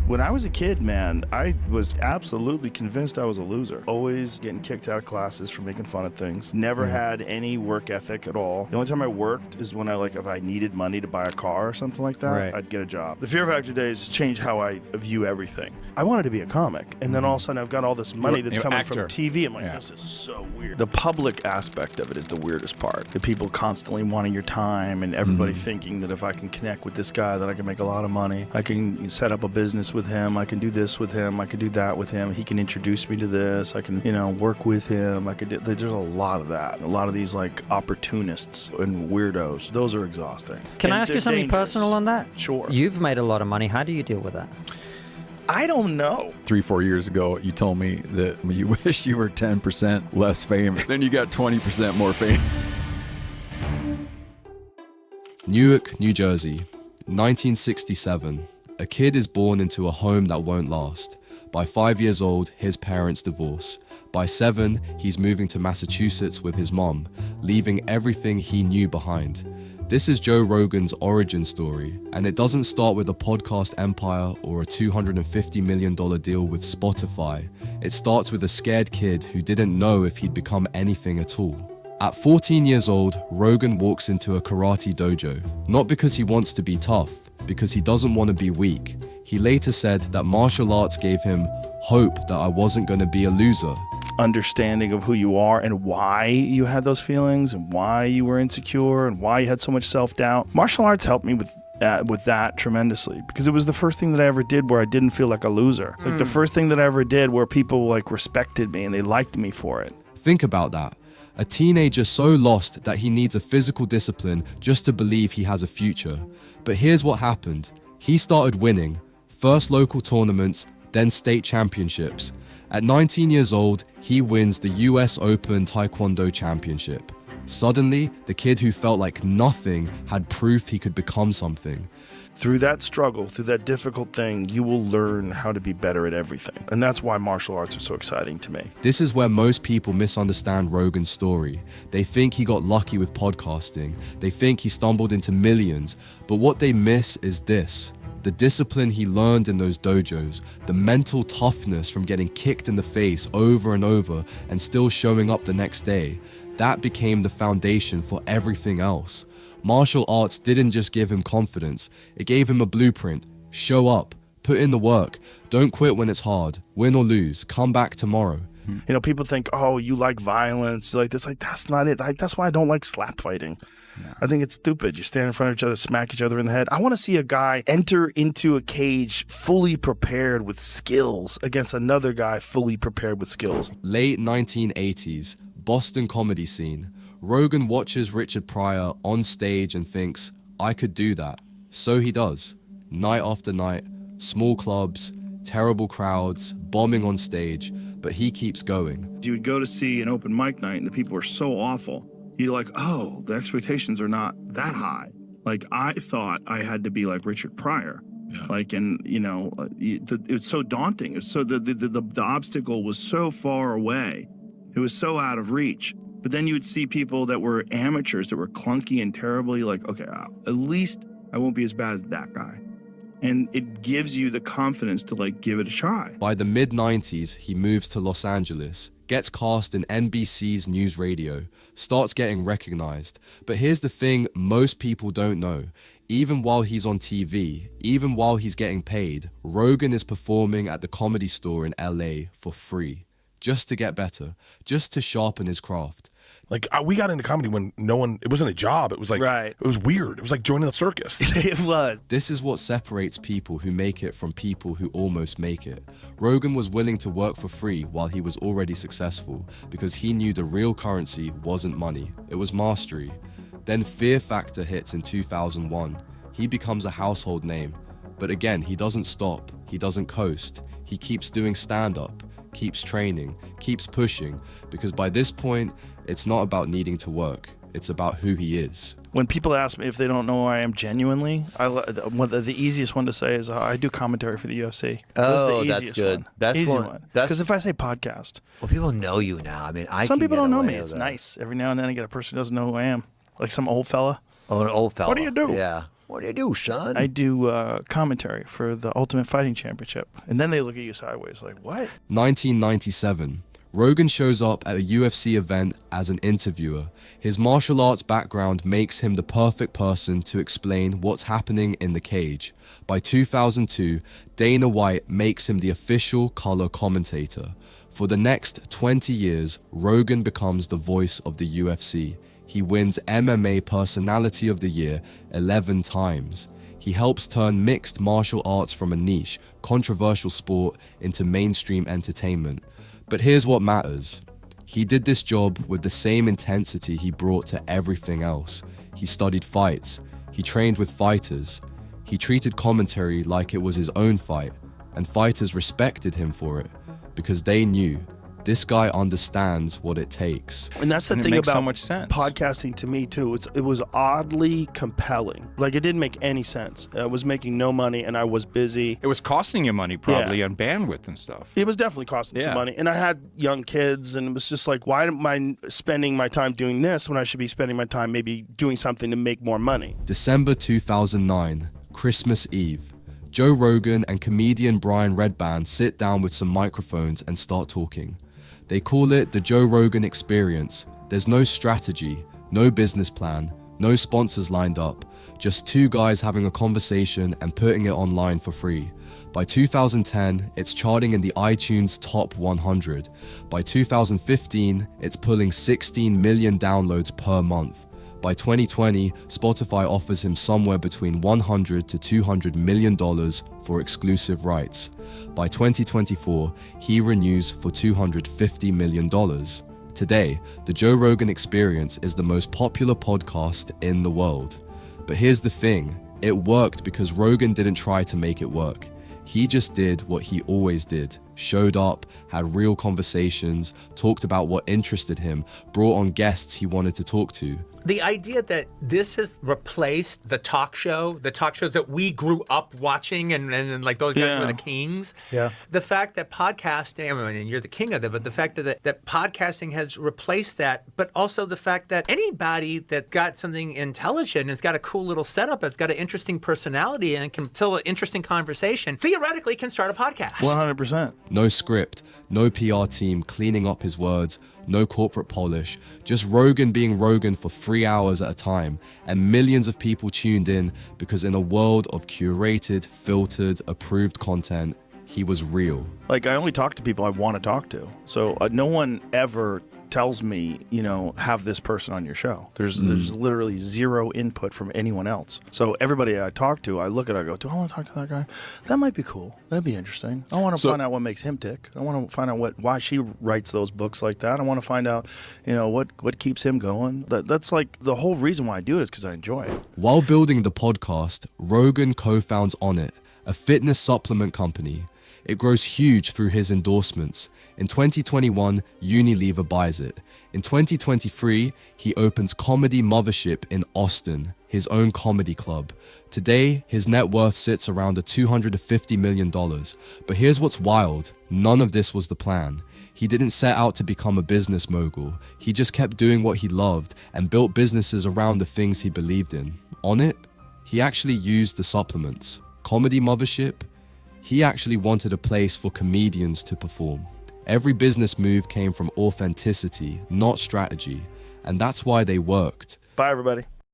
When I was a kid, man, I was absolutely convinced I was a loser. Always getting kicked out of classes for making fun of things. Never had any work ethic at all. The only time I worked is when if I needed money to buy a car or something like that, I'd get a job. The Fear Factor days changed how I view everything. I wanted to be a comic, and then all of a sudden I've got all this money that's coming from TV. I'm like, this is so weird. The public aspect of it is the weirdest part. The people constantly wanting your time and everybody thinking that if I can connect with this guy, that I can make a lot of money. I can set up a business with him. I can do this with him. I can do that with him. He can introduce me to this. I can, work with him. There's a lot of that. A lot of these opportunists and weirdos. Those are exhausting. Can I ask you something personal on that? Sure. You've made a lot of money. How do you deal with that? I don't know. 3-4 years ago, you told me that you wish you were 10% less famous. Then you got 20% more fame. Newark, New Jersey, 1967. A kid is born into a home that won't last. By 5 years old, his parents divorce. By 7, he's moving to Massachusetts with his mom, leaving everything he knew behind. This is Joe Rogan's origin story, and it doesn't start with a podcast empire or a $250 million deal with Spotify. It starts with a scared kid who didn't know if he'd become anything at all. At 14 years old, Rogan walks into a karate dojo, not because he wants to be tough, because he doesn't want to be weak. He later said that martial arts gave him hope that I wasn't going to be a loser. Understanding of who you are and why you had those feelings and why you were insecure and why you had so much self-doubt. Martial arts helped me with that tremendously, because it was the first thing that I ever did where I didn't feel like a loser. It's like the first thing that I ever did where people respected me and they liked me for it. Think about that. A teenager so lost that he needs a physical discipline just to believe he has a future. But here's what happened. He started winning. First local tournaments, then state championships. At 19 years old, he wins the US Open Taekwondo Championship. Suddenly, the kid who felt like nothing had proof he could become something. Through that struggle, through that difficult thing, you will learn how to be better at everything. And that's why martial arts are so exciting to me. This is where most people misunderstand Rogan's story. They think he got lucky with podcasting. They think he stumbled into millions. But what they miss is this. The discipline he learned in those dojos, the mental toughness from getting kicked in the face over and over and still showing up the next day, that became the foundation for everything else. Martial arts didn't just give him confidence, it gave him a blueprint. Show up, put in the work, don't quit when it's hard, win or lose, come back tomorrow. People think, oh, you like violence, you like this, that's not it. That's why I don't like slap fighting. No. I think it's stupid. You stand in front of each other, smack each other in the head. I want to see a guy enter into a cage fully prepared with skills against another guy fully prepared with skills. Late 1980s, Boston comedy scene. Rogan watches Richard Pryor on stage and thinks, I could do that. So he does. Night after night, small clubs, terrible crowds, bombing on stage, but he keeps going. You would go to see an open mic night and the people are so awful. You're like, oh, the expectations are not that high. I thought I had to be like Richard Pryor. Yeah. It was so daunting. It was so the obstacle was so far away. It was so out of reach. But then you would see people that were amateurs that were clunky and terribly okay, at least I won't be as bad as that guy. And it gives you the confidence to give it a try. By the mid-90s, he moves to Los Angeles, gets cast in NBC's news radio, starts getting recognized. But here's the thing most people don't know. Even while he's on TV, even while he's getting paid, Rogan is performing at the Comedy Store in LA for free. Just to get better, just to sharpen his craft. We got into comedy when it wasn't a job. It was right. It was weird. It was like joining the circus. It was. This is what separates people who make it from people who almost make it. Rogan was willing to work for free while he was already successful because he knew the real currency wasn't money, it was mastery. Then Fear Factor hits in 2001. He becomes a household name. But again, he doesn't stop, he doesn't coast. He keeps doing stand-up, keeps training, keeps pushing, because by this point, it's not about needing to work. It's about who he is. When people ask me if they don't know who I am genuinely, the easiest one to say is I do commentary for the UFC. Oh, that's good. That's easy one. Because if I say podcast, well, people know you now. I mean, some people don't know me. It's nice. Every now and then I get a person who doesn't know who I am, like some old fella. Oh, an old fella. What do you do? Yeah. What do you do, son? I do commentary for the Ultimate Fighting Championship. And then they look at you sideways like, what? 1997. Rogan shows up at a UFC event as an interviewer. His martial arts background makes him the perfect person to explain what's happening in the cage. By 2002, Dana White makes him the official color commentator. For the next 20 years, Rogan becomes the voice of the UFC. He wins MMA Personality of the Year 11 times. He helps turn mixed martial arts from a niche, controversial sport into mainstream entertainment. But here's what matters. He did this job with the same intensity he brought to everything else. He studied fights. He trained with fighters. He treated commentary like it was his own fight, and fighters respected him for it because they knew this guy understands what it takes. And that's the And it thing makes about so much sense. podcasting to me too. It was oddly compelling. Like it didn't make any sense. I was making no money and I was busy. It was costing you money probably on bandwidth and stuff. It was definitely costing some Yeah. money. And I had young kids and it was just like, why am I spending my time doing this when I should be spending my time maybe doing something to make more money? December 2009, Christmas Eve. Joe Rogan and comedian Brian Redband sit down with some microphones and start talking. They call it the Joe Rogan Experience. There's no strategy, no business plan, no sponsors lined up, just two guys having a conversation and putting it online for free. By 2010, it's charting in the iTunes Top 100. By 2015, it's pulling 16 million downloads per month. By 2020, Spotify offers him somewhere between $100 to $200 million for exclusive rights. By 2024, he renews for $250 million. Today, the Joe Rogan Experience is the most popular podcast in the world. But here's the thing, it worked because Rogan didn't try to make it work. He just did what he always did. Showed up, had real conversations, talked about what interested him, brought on guests he wanted to talk to. The idea that this has replaced the talk shows that we grew up watching and like those guys were the kings. Yeah. The fact that podcasting, I mean, and you're the king of it, but the fact that podcasting has replaced that, but also the fact that anybody that got something intelligent, has got a cool little setup, has got an interesting personality and can tell an interesting conversation, theoretically can start a podcast. 100%. No script, no PR team cleaning up his words, no corporate polish, just Rogan being Rogan for 3 hours at a time, and millions of people tuned in because in a world of curated, filtered, approved content, he was real. Like I only talk to people I want to talk to. So no one ever tells me, have this person on your show. There's literally zero input from anyone else. So everybody I talk to, I look at it, I go, do I want to talk to that guy? That might be cool. That'd be interesting. I want to find out what makes him tick. I want to find out why she writes those books like that. I want to find out, what keeps him going. That's like the whole reason why I do it is because I enjoy it. While building the podcast, Rogan co-founds Onnit, a fitness supplement company. It grows huge through his endorsements. In 2021, Unilever buys it. In 2023, he opens Comedy Mothership in Austin, his own comedy club. Today, his net worth sits around $250 million. But here's what's wild. None of this was the plan. He didn't set out to become a business mogul. He just kept doing what he loved and built businesses around the things he believed in. Onnit, he actually used the supplements. Comedy Mothership, he actually wanted a place for comedians to perform. Every business move came from authenticity, not strategy. And that's why they worked. Bye, everybody.